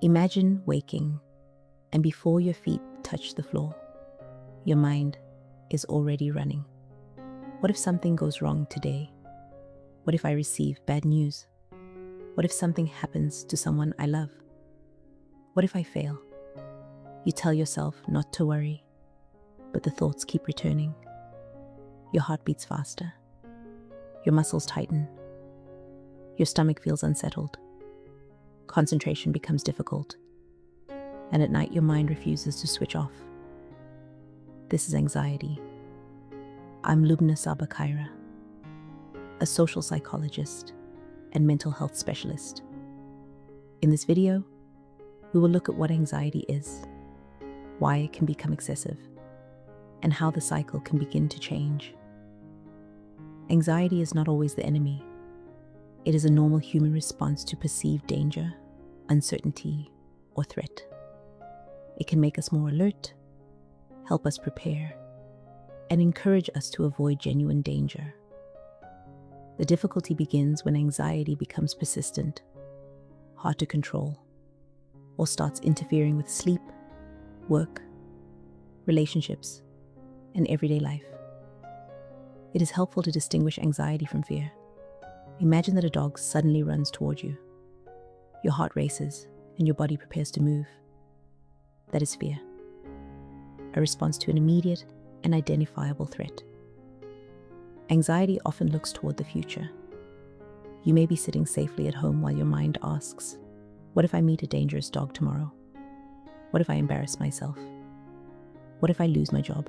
Imagine waking, and before your feet touch the floor, your mind is already running. What if something goes wrong today? What if I receive bad news? What if something happens to someone I love? What if I fail? You tell yourself not to worry, but the thoughts keep returning. Your heart beats faster. Your muscles tighten. Your stomach feels unsettled. Concentration becomes difficult. And at night, your mind refuses to switch off. This is anxiety. I'm Lubna Saba Kayra, a social psychologist and mental health specialist. In this video, we will look at what anxiety is, why it can become excessive, and how the cycle can begin to change. Anxiety is not always the enemy. It is a normal human response to perceived danger, uncertainty, or threat. It can make us more alert, help us prepare, and encourage us to avoid genuine danger. The difficulty begins when anxiety becomes persistent, hard to control, or starts interfering with sleep, work, relationships, and everyday life. It is helpful to distinguish anxiety from fear. Imagine that a dog suddenly runs toward you. Your heart races and your body prepares to move. That is fear, a response to an immediate and identifiable threat. Anxiety often looks toward the future. You may be sitting safely at home while your mind asks, what if I meet a dangerous dog tomorrow? What if I embarrass myself? What if I lose my job?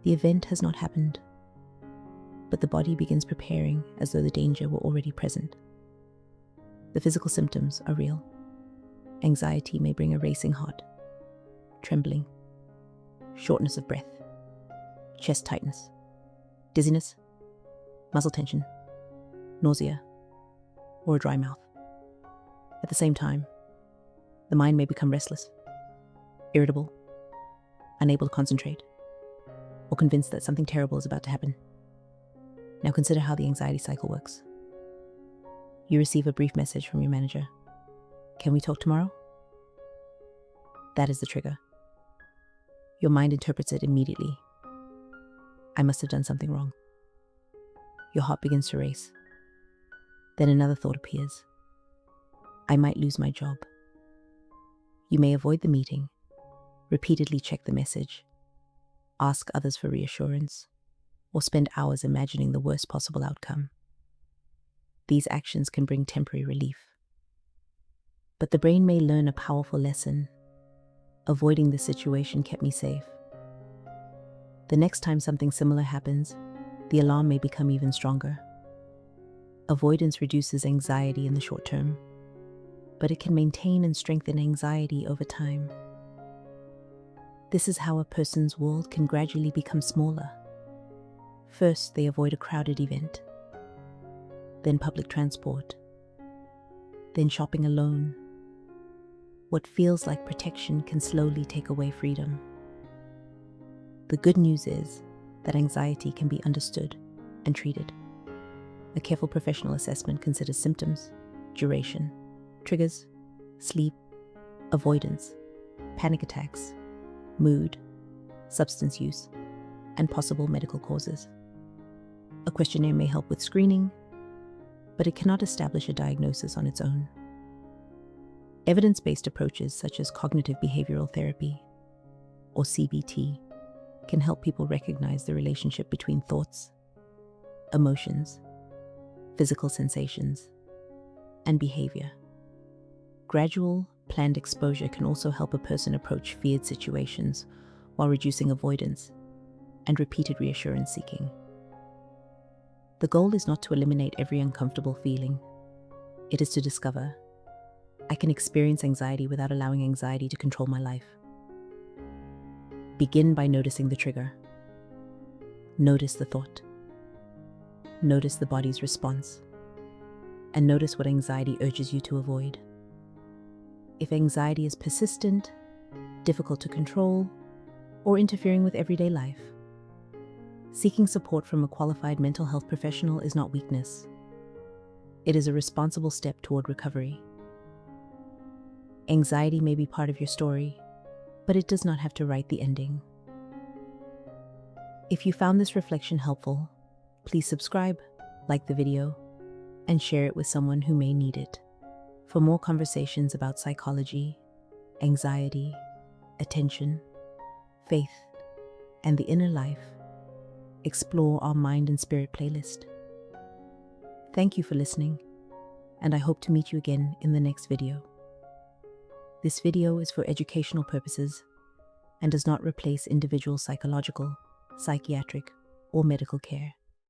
The event has not happened, but the body begins preparing as though the danger were already present. The physical symptoms are real. Anxiety may bring a racing heart, trembling, shortness of breath, chest tightness, dizziness, muscle tension, nausea, or a dry mouth. At the same time, the mind may become restless, irritable, unable to concentrate, or convinced that something terrible is about to happen. Now consider how the anxiety cycle works. You receive a brief message from your manager. Can we talk tomorrow? That is the trigger. Your mind interprets it immediately. I must have done something wrong. Your heart begins to race. Then another thought appears. I might lose my job. You may avoid the meeting, repeatedly check the message, ask others for reassurance, or spend hours imagining the worst possible outcome. These actions can bring temporary relief. But the brain may learn a powerful lesson. Avoiding the situation kept me safe. The next time something similar happens, the alarm may become even stronger. Avoidance reduces anxiety in the short term, but it can maintain and strengthen anxiety over time. This is how a person's world can gradually become smaller. First, they avoid a crowded event, then public transport, then shopping alone. What feels like protection can slowly take away freedom. The good news is that anxiety can be understood and treated. A careful professional assessment considers symptoms, duration, triggers, sleep, avoidance, panic attacks, mood, substance use, and possible medical causes. A questionnaire may help with screening, but it cannot establish a diagnosis on its own. Evidence-based approaches such as Cognitive Behavioural Therapy, or CBT, can help people recognize the relationship between thoughts, emotions, physical sensations, and behavior. Gradual, planned exposure can also help a person approach feared situations while reducing avoidance and repeated reassurance seeking. The goal is not to eliminate every uncomfortable feeling. It is to discover, I can experience anxiety without allowing anxiety to control my life. Begin by noticing the trigger. Notice the thought. Notice the body's response. And notice what anxiety urges you to avoid. If anxiety is persistent, difficult to control, or interfering with everyday life, seeking support from a qualified mental health professional is not weakness. It is a responsible step toward recovery. Anxiety may be part of your story, but it does not have to write the ending. If you found this reflection helpful, please subscribe, like the video, and share it with someone who may need it. For more conversations about psychology, anxiety, attention, faith, and the inner life, explore our Mind and Spirit playlist. Thank you for listening, and I hope to meet you again in the next video. This video is for educational purposes and does not replace individual psychological, psychiatric, or medical care.